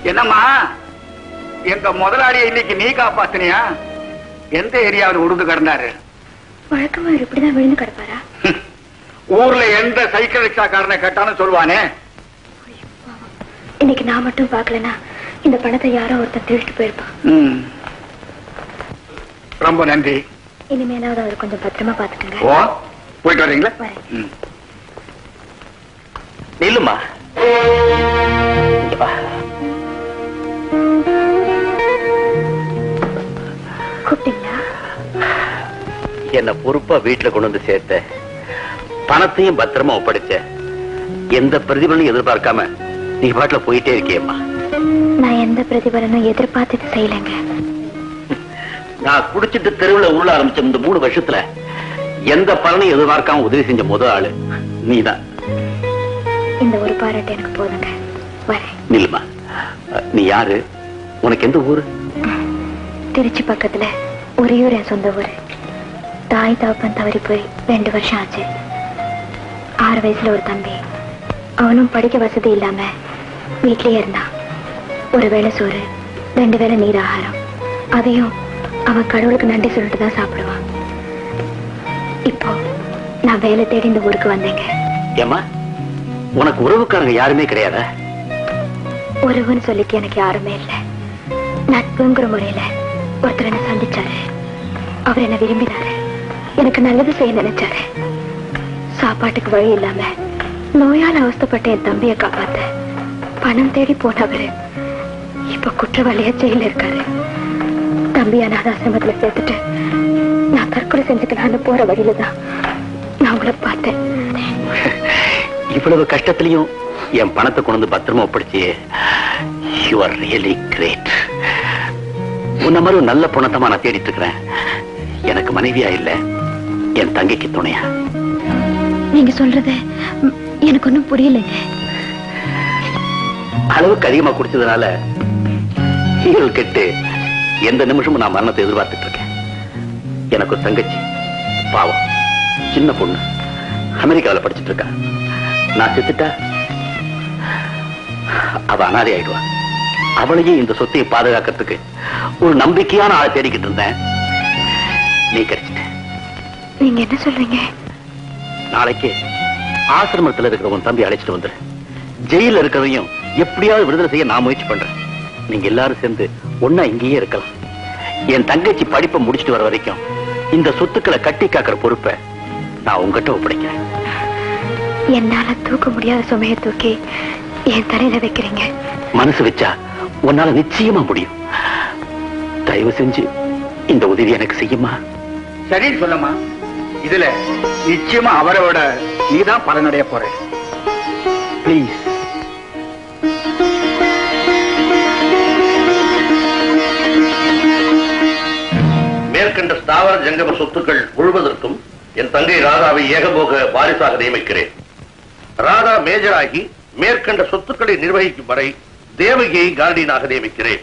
என்னம்மா எங்க முதலாளியை இன்னைக்கு நீ காப்பாத்தினியா? எந்த ஏரியாவில் உடுந்து கிடந்தாரு? வழக்கமா இப்படிதான் விழுந்து கிடப்பாரா? ஊர்ல எந்த சைக்கிள் ரிக்ஷாக்காரனை கேட்டாலும் சொல்லுவானே. இன்னைக்கு நான் மட்டும் பாக்கலனா இந்த பணத்தை யாரோ ஒருத்தர் திருட்டு போயிருப்பான். ரொம்ப நன்றி. இனிமேலாவது அவர் கொஞ்சம் பத்திரமா பாத்துக்கங்க. ஓ, போயிட்டு வரீங்களா? நில்லுமா. கூப்பிட்டீங்களா? என்ன பொறுப்பா வீட்டுல கொண்டு வந்து சேர்த்த, பணத்தையும் பத்திரமா ஒப்படைச்ச, எந்த பிரதிபலனும் எதிர்பார்க்காம நீ பாட்டுல போயிட்டே இருக்கியம்மா. நான் எந்த பிரதிபலனும் எதிர்பார்த்துட்டு செய்யலைங்க. நான் குடிச்சிட்டு தெருவில் உருள ஆரம்பிச்ச இந்த 3 வருஷத்துல எந்த பலனையும் எதிர்பார்க்காம உதவி செஞ்ச முதல் ஆளு நீதான். இந்த ஒரு பாராட்டு எனக்கு போதுங்க. வரேன். நில்லுமா. நீ யாரு? உனக்கு எந்த ஊரு? திருச்சி பக்கத்துல உறையூர் என் சொந்த ஊரு. தாய் தகப்பன் தவறி போய் 2 வருஷம் ஆச்சு. 6 வயசுல ஒரு தம்பி. அவனும் படிக்க வசதி இல்லாம வீட்லயே இருந்தான். ஒரு வேளை சோறு, 2 வேளை நீர் ஆகாரம். அதையும் அவன் கடவுளுக்கு நன்றி சொல்லிட்டு தான் சாப்பிடுவான். இப்போ நான் வேலை தேடி இந்த ஊருக்கு வந்தேங்க. ஏமா, உனக்கு உறவுக்காரங்க யாருமே கிடையாதா? உறவுன்னு சொல்லிக்க எனக்கு யாருமே இல்லை. நட்புங்கிற முறையில ஒருத்தர் என்ன சந்திச்சாரு. அவர் என்ன விரும்பினாரு. எனக்கு நல்லது செய்ய நினைச்சாரு. சாப்பாட்டுக்கு வழி இல்லாம நோயால் அவஸ்தைப்பட்ட என் தம்பியை காப்பாத்த பணம் தேடி போனவரு இப்ப குற்றவாளியா ஜெயில இருக்காரு. தம்பி அநாதாசிரமத்துல சேர்த்துட்டு நான் தற்கொலை செஞ்சுக்கலான்னு போற வழியில தான் நான் உங்களை பார்த்தேன். இவ்வளவு கஷ்டத்திலையும் என் பணத்தை கொண்டு பத்திரமா ஒப்படைச்சியே. You are really great. உன்ன மாதிரி ஒரு நல்ல பொண்ணத்தமா நான் தேடிட்டு இருக்கிறேன். எனக்கு மனைவியா இல்ல, என் தங்கைக்கு துணையா. நீங்க சொல்றது எனக்கு ஒன்னும் புரியலைங்க. அளவுக்கு அதிகமா குடிச்சதுனால ஈரல் கெட்டு எந்த நிமிஷமும் நான் மரணத்தை எதிர்பார்த்துட்டு இருக்கேன். எனக்கு ஒரு தங்கச்சி, பாவம் சின்ன பொண்ணு, அமெரிக்காவில் படிச்சுட்டு இருக்கா. நான் செத்துட்டா அவ அனாதை ஆயிடுவா. அவளையும் இந்த சொத்தையை பாதுகாக்கிறதுக்கு ஒரு நம்பிக்கையான ஆளை தேடிக்கிட்டு இருந்தேன். நீ கிடைச்சிட்ட. நீங்க என்ன சொல்றீங்க? நாளைக்கு ஆசிரமத்தில் இருக்கிற உன் தம்பி அழைச்சிட்டு வந்துரு. ஜெயில இருக்கிறதையும் எப்படியாவது விடுதலை செய்ய நான் முயற்சி பண்றேன். நீங்க எல்லாரும் சேர்ந்து ஒன்னா இங்கேயே இருக்கலாம். என் தங்கச்சி படிப்பை முடிச்சுட்டு வர வரைக்கும் இந்த சொத்துக்களை கட்டி காக்கிற பொறுப்பை நான் உங்ககிட்ட ஒப்படைக்கிறேன். என்னால தூக்க முடியாத சுமையை தூக்கி என் தலையில வைக்கிறீங்க. மனசு வச்சா உன்னால நிச்சயமா முடியும். தயவு செஞ்சு இந்த உதவி எனக்கு செய்யுமா? சரி சொல்லமா. இதுல நிச்சயமா அவரோட நீதான் பலனடைய போற. பிளீஸ். மேற்கண்ட ஸ்தாவர ஜங்கம சொத்துக்கள் முழுவதற்கும் என் தங்கை ராதாவை ஏகபோக வாரிசாக நியமிக்கிறேன். ராதா மேஜராகி மேற்கண்ட சொத்துக்களை நிர்வகிக்கும் வரை தேவகியை கார்டியனாக நியமிக்கிறேன்.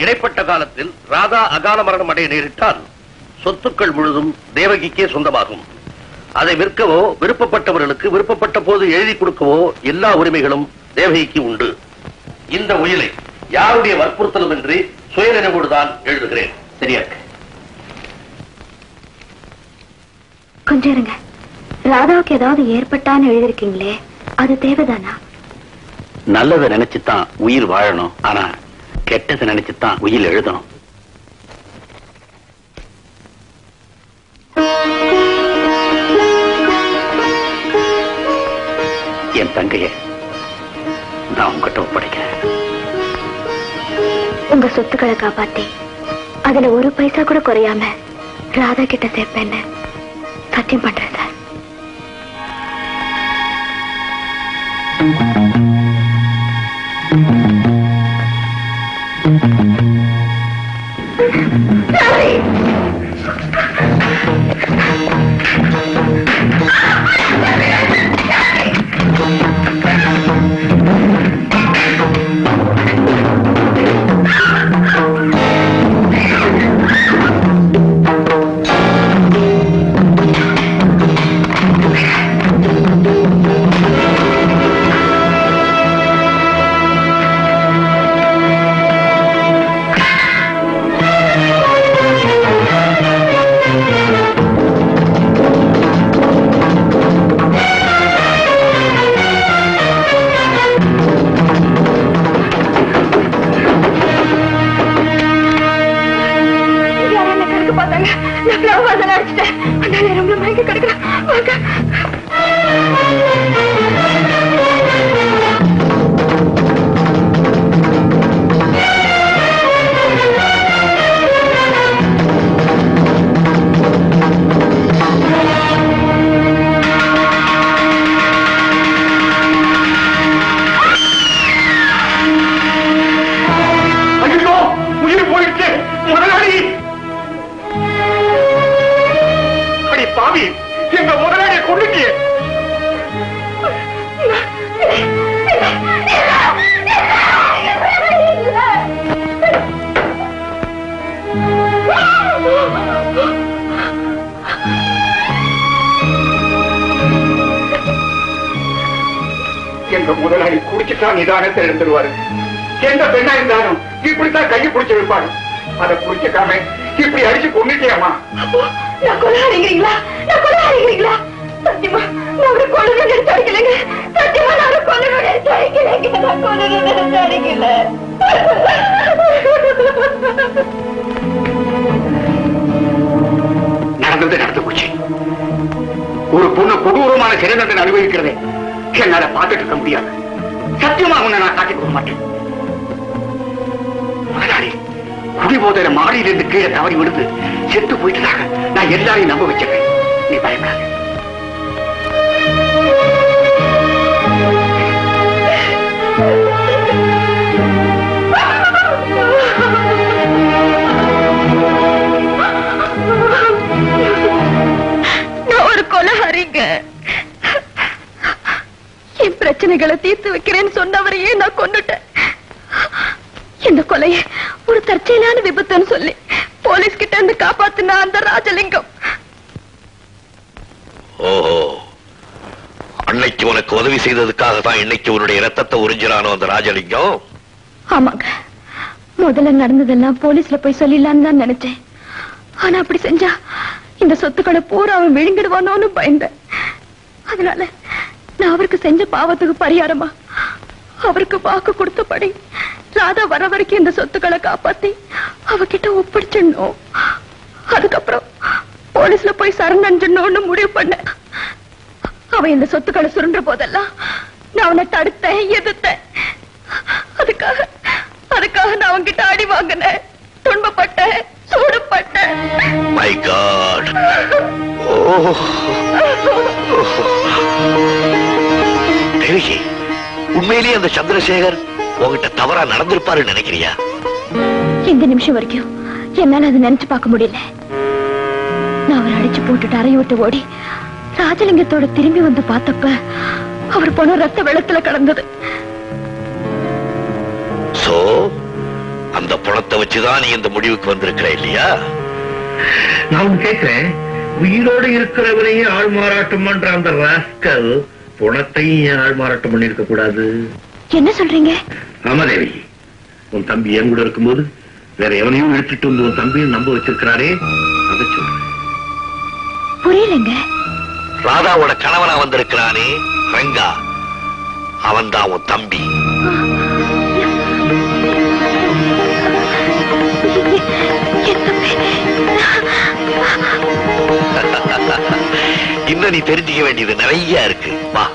இடைப்பட்ட காலத்தில் ராதா அகால மரணம் அடைய நேரிட்டால் சொத்துக்கள் முழுதும் தேவகிக்கே சொந்தமாகும். அதை விற்கவோ விருப்பப்பட்டவர்களுக்கு விருப்பப்பட்ட போது எழுதி கொடுக்கவோ எல்லா உரிமைகளும் தேவகிக்கு உண்டு. இந்த உயிலை யாருடைய வற்புறுத்தலும் இன்றி சுயநினைவோடு தான் எழுதுகிறேன். சரியா? கொஞ்சம் இருங்க. ராதாவுக்கு ஏதாவது ஏற்பட்டான்னு எழுதிருக்கீங்களே, அது தேவைதானா? நல்லதை நினைச்சுதான் உயிர் வாழணும், ஆனா கெட்டதை நினைச்சுதான் உயிர் எழுதணும். என் தங்கைய நான் உங்ககிட்ட ஒப்படைக்கிறேன். உங்க சொத்துக்களை காப்பாத்தி அதுல ஒரு பைசா கூட குறையாம ராதா கிட்ட சேர்ப்பேன்னு சத்தியம் பண்றேன் சார். போயிடுச்சு முதலாளி. அடி பாவி, எங்க முதலாளியை கொண்டுட்டியே. எங்க முதலாளி குடிச்சுட்டா நிதானத்தை எழுந்துருவாரு. எந்த பெண்ணா இருந்தாலும் இப்படித்தான் கையை பிடிச்சு வைப்பாரு. அதை குடிச்சுக்காம இப்படி அடிச்சு கொண்டுட்டியாமா? நான் கொள்ளாதீங்களா? நான் கொள்ளாதீங்களா? சத்தியமா நான் அவரை கொள்ளணும் நினைச்சு அடிக்கலைங்க. சத்தியமா நான் அவரை கொள்ளணும் நினைச்சு அடிக்கலைங்க. நான் கொள்ளணும் நினைச்சு அடிக்கல. நடந்தது நடந்து போச்சு. ஒரு பொண்ணு கொடூரமான சிறை தண்டனை அனுபவிக்கிறதே என்னால பார்த்துட்டு இருக்க முடியாது. சத்தியமா உன்னை நான் காட்டிக் கொடுக்க மாட்டேன். முதலாளி குடிபோதையில மாடியிலிருந்து கீழே தவறி விடுது செத்து போயிட்டதாக நான் எல்லாரையும் நம்ப வச்சிருக்கேன். நீ பயப்படாத. நான் ஒரு கொலைகாரிங்க. என் பிரச்சனைகளை தீர்த்து வைக்கிறேன்னு சொன்னவரையே நான் கொன்னுட்டேன். இந்த கொலையை ஒரு தற்செயலான விபத்துன்னு சொல்லி போலீஸ் கிட்ட இருந்து காப்பாத்தின அந்த ராஜலிங்கம். ஓஹோ, அன்னைக்கு உனக்கு உதவி செய்ததுக்காக தான் இன்னைக்கு உன்னுடைய ரத்தத்தை உறிஞ்சிறானோ அந்த ராஜலிங்கம்? ஆமாங்க, முதல்ல நடந்ததெல்லாம் போலீஸ்ல போய் சொல்லிடலான்னு தான் நினைச்சேன். ஆனா அப்படி செஞ்சா இந்த சொத்துக்களை பூரா அவன் விழுங்கிடுவானோன்னு பயந்தேன். அதனால நான் அவருக்கு செஞ்ச பாவத்துக்கு பரிகாரமா அவருக்கு வாக்கு கொடுத்தபடி ராதா வர வரைக்கும் இந்த சொத்துக்களை காப்பாத்தி அவகிட்ட ஒப்படைச்சிடணும். அதுக்கப்புறம் போலீஸ்ல போய் சரணடைஞ்சணும்னு முடிவு பண்ண. அவன் இந்த சொத்துக்களை சுருண்ட போதெல்லாம் நான் அவனை தடுத்தேன், எதிர்த்தேன். அதுக்காக நான் அவன்கிட்ட அடி வாங்கினேன், துன்பப்பட்டேன், சூடுபட்டேன். My God. தேவி, உண்மையிலேயே அந்த சந்திரசேகர் உங்ககிட்ட தவறா நடந்திருப்பாரு நினைக்கிறியா? இந்த நிமிஷம் வரைக்கும் என்னால அதை நினைச்சு பார்க்க முடியல. நான் அவரை அடிச்சு போட்டுட்டு அறைய விட்டு ஓடி ராஜலிங்கத்தோட திரும்பி வந்து பார்த்தப்ப அவர் போன ரத்த வெள்ளத்துல கடந்தது. சோ அந்த பணத்தை வச்சுதான் நீ இந்த முடிவுக்கு வந்திருக்கிற இல்லையா? நான் கேட்கிறேன், உயிரோடு இருக்கிறவனையும் ஆள் மாறாட்டம் பண்ற அந்த ராஸ்கல் பணத்தையும் ஏன் ஆள் மாறாட்டம் பண்ணிருக்க கூடாது? என்ன சொல்றீங்க? ஆமாதேவி, உன் தம்பி என் கூட இருக்கும்போது வேற எவனையும் எடுத்துட்டு வந்து உன் தம்பியும் நம்ப வச்சிருக்கிறாரே, அதை சொல்றேன். புரியலங்க. ராதாவோட கணவனா வந்திருக்கிறானே ரங்கா, அவன் தான் உன் தம்பி. இன்னும் நீ தெரிஞ்சுக்க வேண்டியது நிறைய இருக்கு. வா.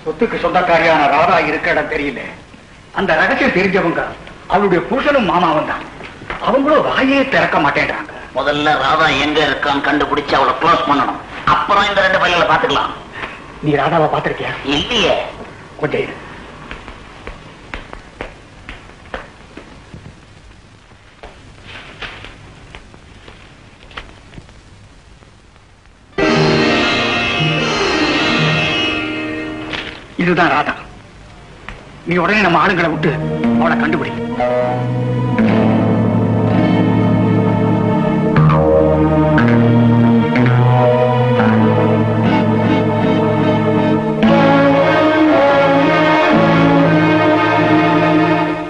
சொத்துக்கு சொந்தக்காரியான ராதா இருக்க இடம் தெரியல. அந்த ரகசியம் தெரிஞ்சவங்க அவளுடைய புருஷனும் மாமாவும் தான். அவங்களும் வாயே திறக்க மாட்டேன்றாங்க. முதல்ல ராதா எங்க இருக்கான்னு கண்டுபிடிச்சு அவளை க்ளோஸ் பண்ணணும். அப்புறம் இந்த ரெண்டு பையங்களை பாத்துக்கலாம். நீ ராதாவை பாத்திருக்கியா? இல்லையே. கொஞ்சம் இரு. இதுதான் ராதா. நீ உடனே நம்ம ஆளுங்களை விட்டு அவளை கண்டுபிடி.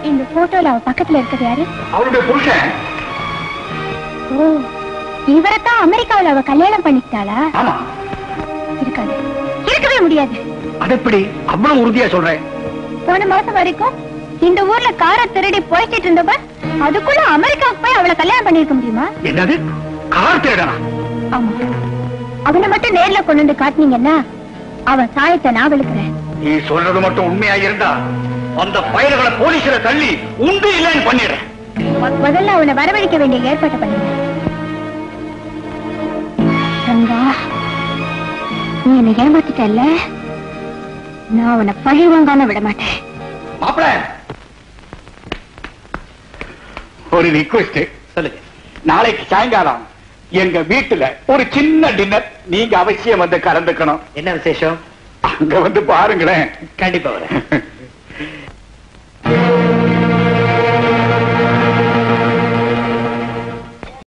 இந்த போட்டோல அவ பக்கத்துல இருக்கிறது யாரு? அவளுடைய புருஷன். ஓ, இவரைத்தான் அமெரிக்காவில் அவ கல்யாணம் பண்ணிக்கிட்டாளா? ஆமா. இருக்காது, இருக்கவே முடியாது. அது எப்படி அவ்வளவு உறுதியா சொல்றேன்? போன மாசம் வரைக்கும் இந்த ஊர்ல காரை திருடி போயிட்டு இருந்தப்ப அதுக்குள்ள அமெரிக்காவுக்கு போய் அவளை கல்யாணம் பண்ணிருக்க முடியுமா? என்னது, கார் திருடனா? ஆமா, அவனை மட்டும் நேர்ல கொண்டு வந்து காட்டினீங்கன்னா அவன் சாயத்தை நான் விழுக்கிறேன். நீ சொல்றது மட்டும் உண்மையா இருந்தா அந்த பயல்களை போலீஸ்ல தள்ளி உண்டு இல்லைன்னு பண்ணிடுறேன். முதல்ல அவனை வரவழைக்க வேண்டிய ஏற்பாட்டை பண்ணுங்க. ரங்கா, நீ என்னை ஏமாத்திட்டல்ல, நான் அவனை பழி வாங்காம விட மாட்டேன். மாப்பிள, ஒரு ரிக்வெஸ்ட். சொல்லுங்க. நாளைக்கு சாயங்காலம் எங்க வீட்டுல ஒரு சின்ன டின்னர், நீங்க அவசியம் வந்து கலந்துக்கணும். என்ன விசேஷம்? அங்க வந்து பாருங்களேன். கண்டிப்பா வரேன்.